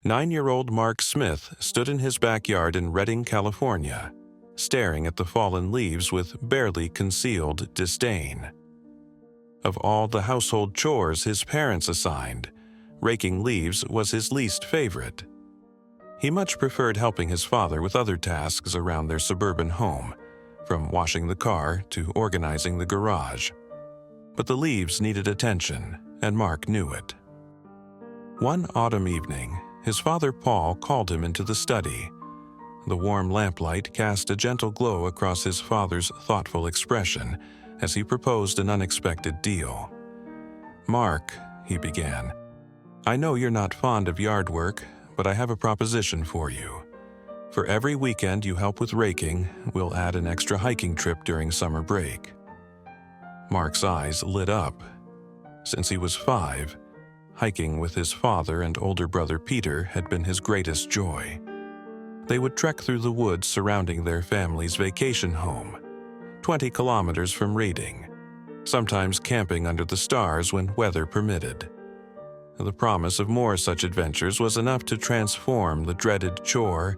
9-year-old Mark Smith stood in his backyard in Redding, California, staring at the fallen leaves with barely concealed disdain. Of all the household chores his parents assigned, raking leaves was his least favorite. He much preferred helping his father with other tasks around their suburban home, from washing the car to organizing the garage. But the leaves needed attention, and Mark knew it. One autumn evening, his father Paul called him into the study. The warm lamplight cast a gentle glow across his father's thoughtful expression as he proposed an unexpected deal. "Mark," he began, "I know you're not fond of yard work, but I have a proposition for you. For every weekend you help with raking, we'll add an extra hiking trip during summer break." Mark's eyes lit up. Since he was 5, hiking with his father and older brother Peter had been his greatest joy. They would trek through the woods surrounding their family's vacation home, 20 kilometers from Reading, sometimes camping under the stars when weather permitted. The promise of more such adventures was enough to transform the dreaded chore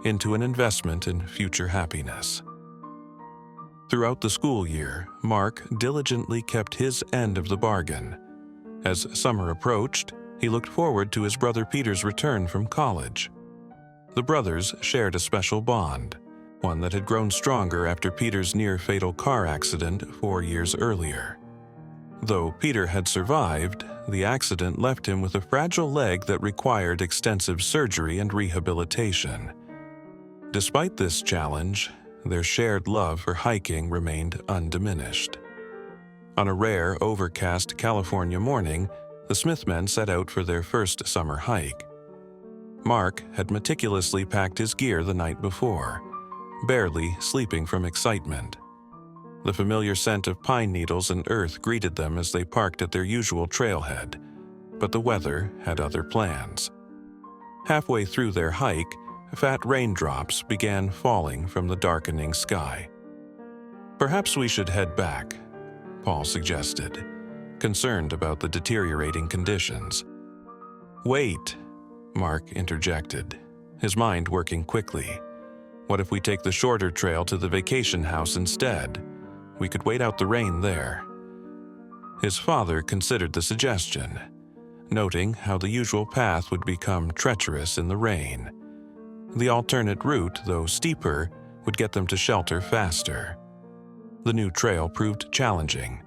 into an investment in future happiness. Throughout the school year, Mark diligently kept his end of the bargain. As summer approached, he looked forward to his brother Peter's return from college. The brothers shared a special bond, one that had grown stronger after Peter's near-fatal car accident 4 years earlier. Though Peter had survived, the accident left him with a fragile leg that required extensive surgery and rehabilitation. Despite this challenge, their shared love for hiking remained undiminished. On a rare, overcast California morning, the Smith men set out for their first summer hike. Mark had meticulously packed his gear the night before, barely sleeping from excitement. The familiar scent of pine needles and earth greeted them as they parked at their usual trailhead, but the weather had other plans. Halfway through their hike, fat raindrops began falling from the darkening sky. "Perhaps we should head back," Paul suggested, concerned about the deteriorating conditions. "Wait," Mark interjected, his mind working quickly. "What if we take the shorter trail to the vacation house instead? We could wait out the rain there." His father considered the suggestion, noting how the usual path would become treacherous in the rain. The alternate route, though steeper, would get them to shelter faster. The new trail proved challenging,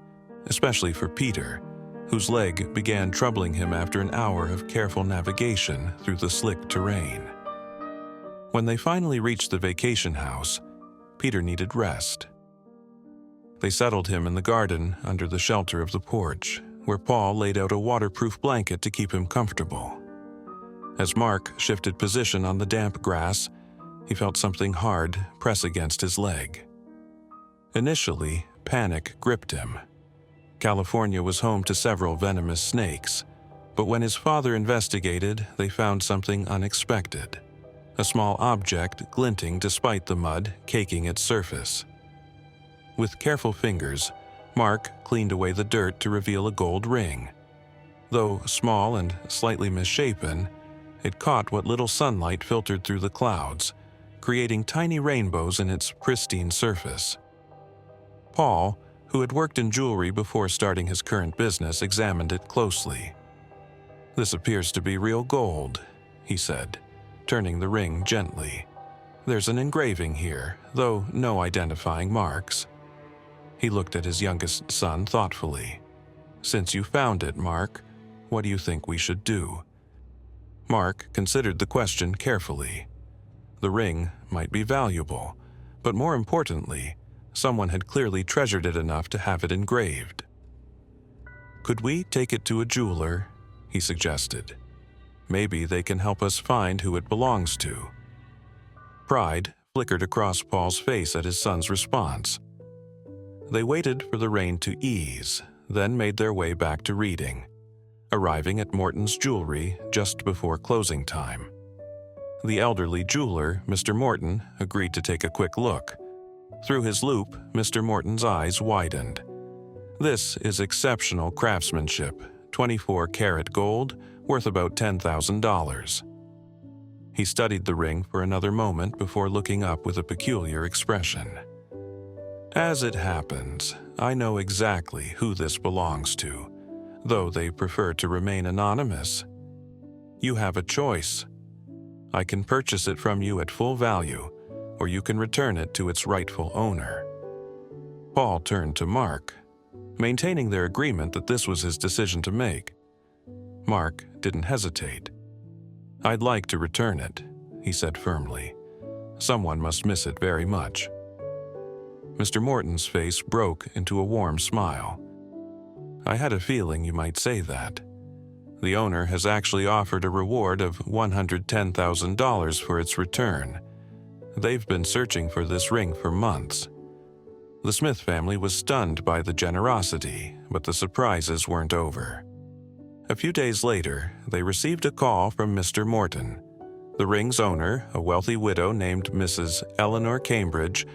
especially for Peter, whose leg began troubling him after an hour of careful navigation through the slick terrain. When they finally reached the vacation house, Peter needed rest. They settled him in the garden under the shelter of the porch, where Paul laid out a waterproof blanket to keep him comfortable. As Mark shifted position on the damp grass, he felt something hard press against his leg. Initially, panic gripped him. California was home to several venomous snakes, but when his father investigated, they found something unexpected: a small object glinting despite the mud caking its surface. With careful fingers, Mark cleaned away the dirt to reveal a gold ring. Though small and slightly misshapen, it caught what little sunlight filtered through the clouds, creating tiny rainbows in its pristine surface. Paul, who had worked in jewelry before starting his current business, examined it closely. "This appears to be real gold," he said, turning the ring gently. "There's an engraving here, though no identifying marks." He looked at his youngest son thoughtfully. "Since you found it, Mark, what do you think we should do?" Mark considered the question carefully. The ring might be valuable, but more importantly, someone had clearly treasured it enough to have it engraved. "Could we take it to a jeweler?" he suggested. "Maybe they can help us find who it belongs to." Pride flickered across Paul's face at his son's response. They waited for the rain to ease, then made their way back to Reading, arriving at Morton's Jewelry just before closing time. The elderly jeweler, Mr. Morton, agreed to take a quick look. Through his loupe, Mr. Morton's eyes widened. "This is exceptional craftsmanship, 24-karat gold, worth about $10,000. He studied the ring for another moment before looking up with a peculiar expression. "As it happens, I know exactly who this belongs to, though they prefer to remain anonymous. You have a choice. I can purchase it from you at full value, or you can return it to its rightful owner." Paul turned to Mark, maintaining their agreement that this was his decision to make. Mark didn't hesitate. "I'd like to return it," he said firmly. "Someone must miss it very much." Mr. Morton's face broke into a warm smile. "I had a feeling you might say that. The owner has actually offered a reward of $110,000 for its return. They've been searching for this ring for months." The Smith family was stunned by the generosity, but the surprises weren't over. A few days later, they received a call from Mr. Morton. The ring's owner, a wealthy widow named Mrs. Eleanor Cambridge,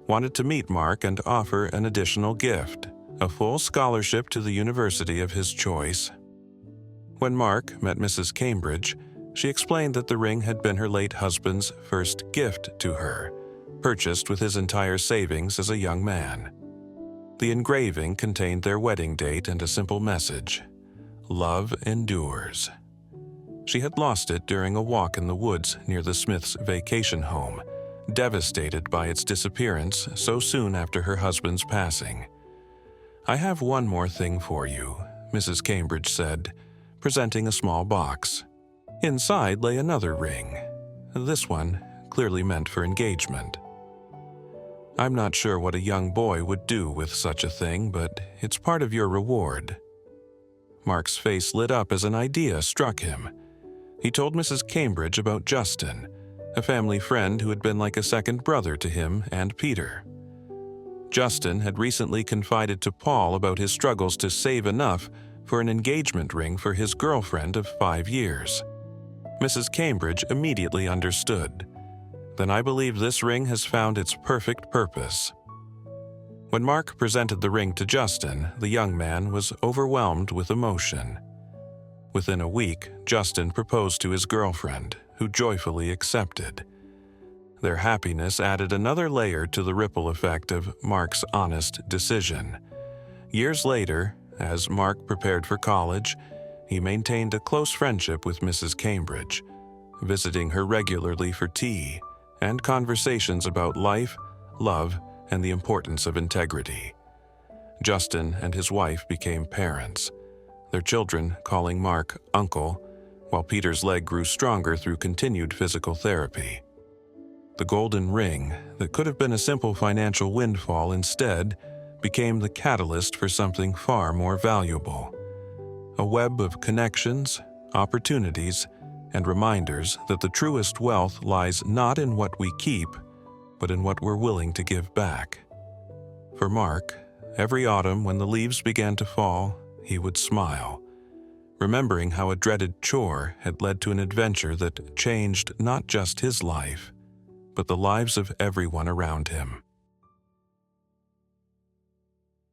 wanted to meet Mark and offer an additional gift, a full scholarship to the university of his choice. When Mark met Mrs. Cambridge, she explained that the ring had been her late husband's first gift to her, purchased with his entire savings as a young man. The engraving contained their wedding date and a simple message: "Love endures." She had lost it during a walk in the woods near the Smiths' vacation home, devastated by its disappearance so soon after her husband's passing. "I have one more thing for you," Mrs. Cambridge said, presenting a small box. Inside lay another ring, this one clearly meant for engagement. "I'm not sure what a young boy would do with such a thing, but it's part of your reward." Mark's face lit up as an idea struck him. He told Mrs. Cambridge about Justin, a family friend who had been like a second brother to him and Peter. Justin had recently confided to Paul about his struggles to save enough for an engagement ring for his girlfriend of 5 years. Mrs. Cambridge immediately understood. "Then I believe this ring has found its perfect purpose." When Mark presented the ring to Justin, the young man was overwhelmed with emotion. Within a week, Justin proposed to his girlfriend, who joyfully accepted. Their happiness added another layer to the ripple effect of Mark's honest decision. Years later, as Mark prepared for college, he maintained a close friendship with Mrs. Cambridge, visiting her regularly for tea and conversations about life, love, and the importance of integrity. Justin and his wife became parents, their children calling Mark Uncle, while Peter's leg grew stronger through continued physical therapy. The golden ring, that could have been a simple financial windfall instead, became the catalyst for something far more valuable. A web of connections, opportunities, and reminders that the truest wealth lies not in what we keep, but in what we're willing to give back. For Mark, every autumn when the leaves began to fall, he would smile, remembering how a dreaded chore had led to an adventure that changed not just his life, but the lives of everyone around him.